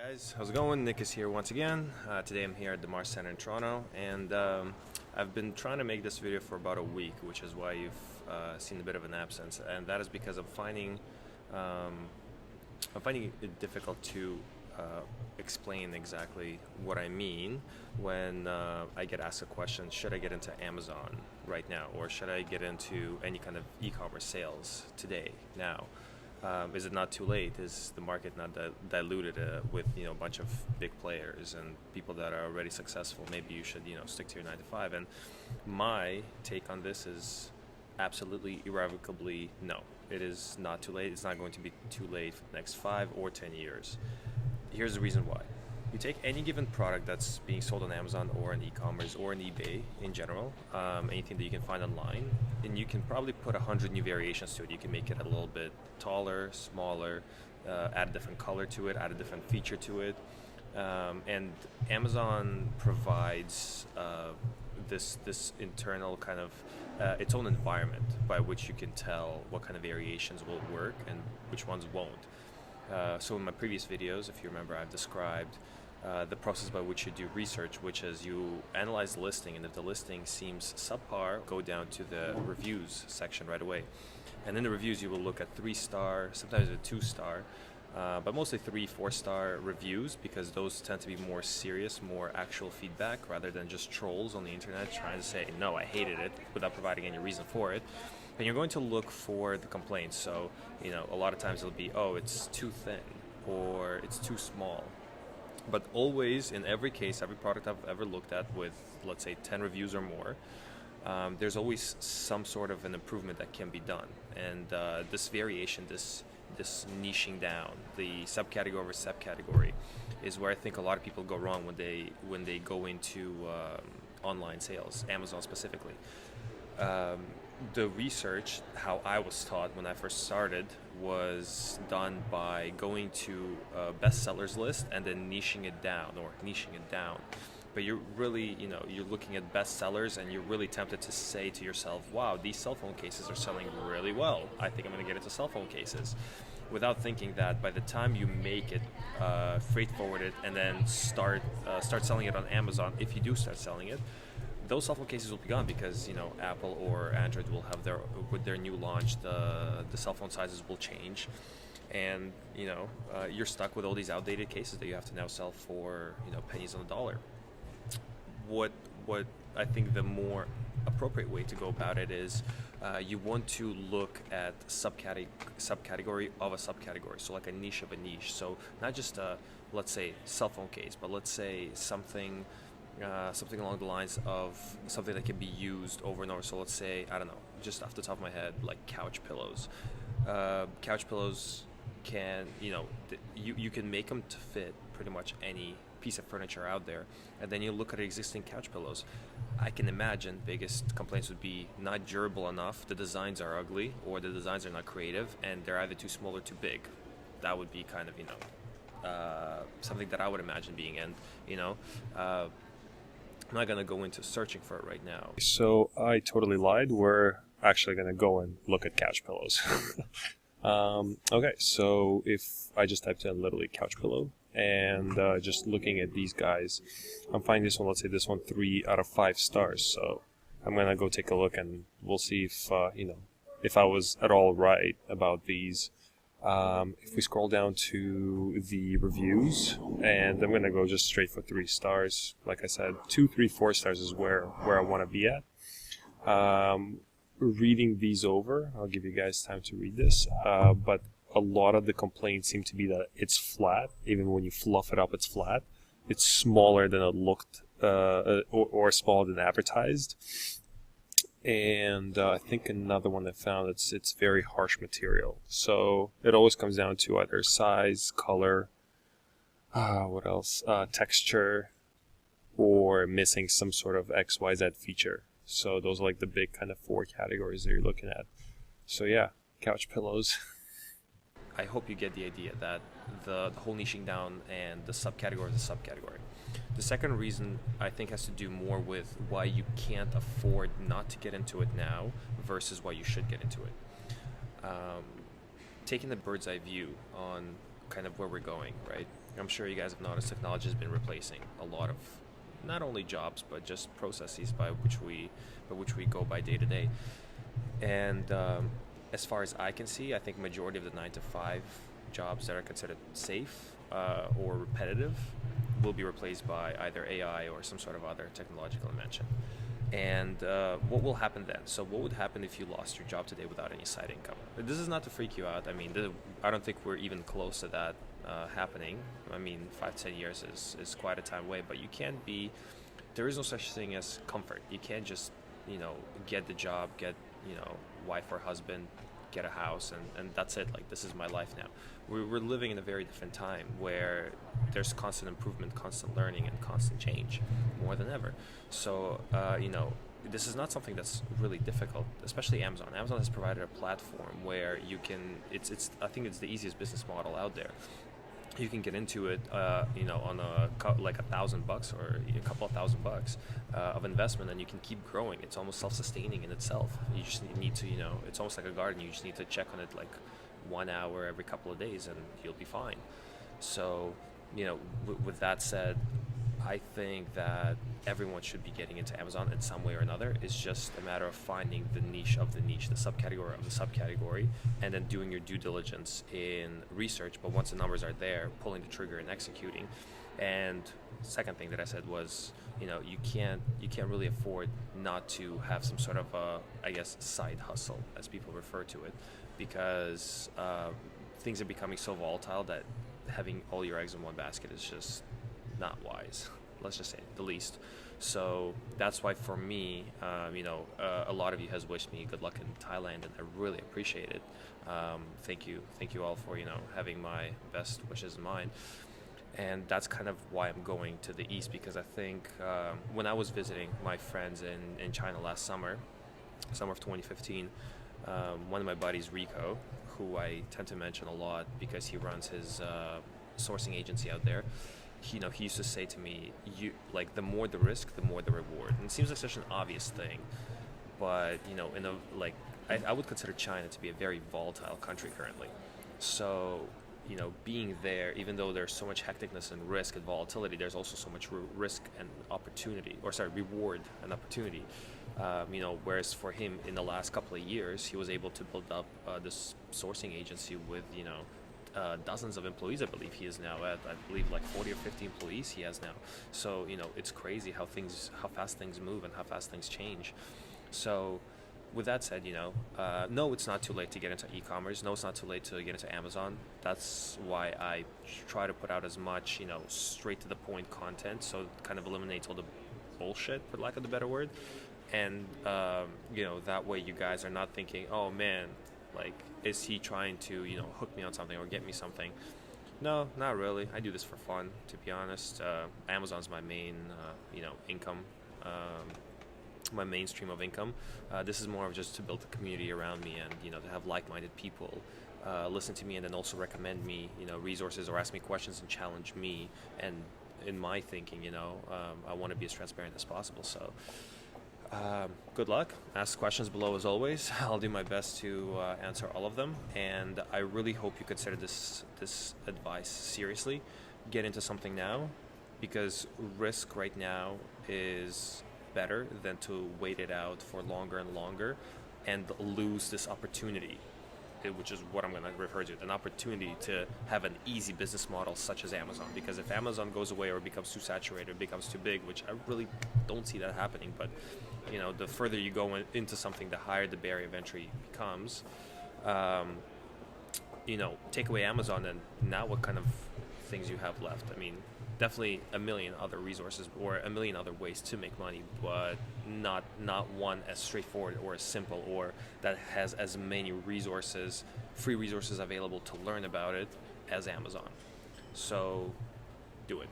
Guys, how's it going? Nick is here once again. Today I'm here at the Mars Center in Toronto, and I've been trying to make this video for about a week, which is why you've seen a bit of an absence, and that is because I'm finding it difficult to explain exactly what I mean when I get asked a question: should I get into Amazon right now, or should I get into any kind of e-commerce sales today, now? Is it not too late? Is the market not diluted with a bunch of big players and people that are already successful? Maybe you should stick to your 9 to 5. And my take on this is absolutely irrevocably no. It is not too late. It's not going to be too late for the next 5 or 10 years. Here's the reason why. You take any given product that's being sold on Amazon or in e-commerce or in eBay in general, anything that you can find online, and you can probably put 100 new variations to it. You can make it a little bit taller, smaller, add a different color to it, add a different feature to it, and Amazon provides this internal kind of its own environment by which you can tell what kind of variations will work and which ones won't. So in my previous videos, if you remember, I've described the process by which you do research, which is you analyze the listing, and if the listing seems subpar, go down to the reviews section right away. And in the reviews, you will look at 3-star, sometimes a 2-star, but mostly 3, 4-star reviews, because those tend to be more serious, more actual feedback, rather than just trolls on the internet trying to say, no, I hated it, without providing any reason for it. And you're going to look for the complaints. So, a lot of times it'll be, oh, it's too thin, or it's too small. But always, in every case, every product I've ever looked at with, let's say, 10 reviews or more, there's always some sort of an improvement that can be done. And this variation, this niching down, the subcategory over subcategory, is where I think a lot of people go wrong when they go into online sales, Amazon specifically. The research, how I was taught when I first started, was done by going to a bestsellers list and then niching it down. But you're really, you're looking at bestsellers, and you're really tempted to say to yourself, wow, these cell phone cases are selling really well. I think I'm going to get into cell phone cases. Without thinking that by the time you make it, freight forward it, and then start selling it on Amazon, if you do start selling it, those cell phone cases will be gone, because Apple or Android will have with their new launch, the cell phone sizes will change, and you're stuck with all these outdated cases that you have to now sell for pennies on the dollar. What I think the more appropriate way to go about it is you want to look at subcategory of a subcategory, so like a niche of a niche. So not just let's say cell phone case, but let's say something along the lines of something that can be used over and over. So let's say, I don't know, just off the top of my head, like couch pillows. Couch pillows can, you can make them to fit pretty much any piece of furniture out there, and then you look at existing couch pillows. I can imagine biggest complaints would be not durable enough, the designs are ugly, or the designs are not creative, and they're either too small or too big. That would be kind of, something that I would imagine being, and, I'm not going to go into searching for it right now. So I totally lied. We're actually going to go and look at couch pillows. Okay, so if I just typed in literally couch pillow, and just looking at these guys, I'm finding this one, let's say this one 3 out of 5 stars. So I'm going to go take a look, and we'll see if, if I was at all right about these. If we scroll down to the reviews, and I'm going to go just straight for 3 stars. Like I said, 2, 3, 4 stars is where I want to be at. Reading these over, I'll give you guys time to read this, but a lot of the complaints seem to be that it's flat. Even when you fluff it up, it's flat. It's smaller than it looked, or smaller than advertised. And I think another one I found, it's very harsh material. So it always comes down to either size, color, what else? Texture, or missing some sort of XYZ feature. So those are like the big kind of 4 categories that you're looking at. So yeah, couch pillows. I hope you get the idea that the whole niching down and the subcategory is a subcategory. The second reason I think has to do more with why you can't afford not to get into it now versus why you should get into it. Taking the bird's eye view on kind of where we're going, right? I'm sure you guys have noticed technology has been replacing a lot of not only jobs but just processes by which we go by day to day. And as far as I can see, I think majority of the 9 to 5 jobs that are considered safe or repetitive will be replaced by either AI or some sort of other technological invention. And what will happen then? So, what would happen if you lost your job today without any side income? This is not to freak you out. I mean, I don't think we're even close to that happening. I mean, 5 to 10 years is quite a time away, but you can't be. There is no such thing as comfort. You can't just, get the job, get, wife or husband, get a house, and that's it. Like, this is my life now. We're living in a very different time where there's constant improvement, constant learning, and constant change more than ever. So, this is not something that's really difficult, especially Amazon. Amazon has provided a platform where you can, I think it's the easiest business model out there. You can get into it, on like $1,000 or a couple of $1,000 of investment, and you can keep growing. It's almost self-sustaining in itself. You just need to, it's almost like a garden. You just need to check on it like 1 hour every couple of days, and you'll be fine. So, with that said, I think that everyone should be getting into Amazon in some way or another. It's just a matter of finding the niche of the niche, the subcategory of the subcategory, and then doing your due diligence in research. But once the numbers are there, pulling the trigger and executing. And second thing that I said was, you can't really afford not to have some sort of side hustle, as people refer to it, because things are becoming so volatile that having all your eggs in one basket is just not wise, let's just say the least. So that's why for me, a lot of you has wished me good luck in Thailand, and I really appreciate it. Thank you all for having my best wishes in mind. And that's kind of why I'm going to the east, because I think when I was visiting my friends in China last summer of 2015, one of my buddies, Rico, who I tend to mention a lot because he runs his sourcing agency out there, he used to say to me, the more the risk, the more the reward. And it seems like such an obvious thing, but I would consider China to be a very volatile country currently. So, being there, even though there's so much hecticness and risk and volatility, there's also so much risk and opportunity, reward and opportunity. Whereas for him, in the last couple of years, he was able to build up this sourcing agency with, dozens of employees. I believe he is now at, 40 or 50 employees he has now. So, it's crazy how fast things move and how fast things change. So, with that said, no, it's not too late to get into e-commerce. No, it's not too late to get into Amazon. That's why I try to put out as much, straight to the point content, so it kind of eliminates all the bullshit, for lack of a better word. And, that way you guys are not thinking, oh man, is he trying to, hook me on something or get me something? No, not really. I do this for fun, to be honest. Amazon's my main, income, my mainstream of income. This is more of just to build a community around me and, to have like-minded people listen to me and then also recommend me, resources or ask me questions and challenge me. And in my thinking, I want to be as transparent as possible. So, good luck. Ask questions below as always. I'll do my best to answer all of them, and I really hope you consider this advice seriously. Get into something now, because risk right now is better than to wait it out for longer and longer and lose this opportunity, which is what I'm going to refer to, an opportunity to have an easy business model such as Amazon. Because if Amazon goes away or becomes too saturated, becomes too big, which I really don't see that happening, but the further you go into something, the higher the barrier of entry becomes. Take away Amazon, and now what kind of things you have left? I mean, definitely a million other resources or a million other ways to make money, but not one as straightforward or as simple or that has as many resources, free resources available to learn about it as Amazon. So do it.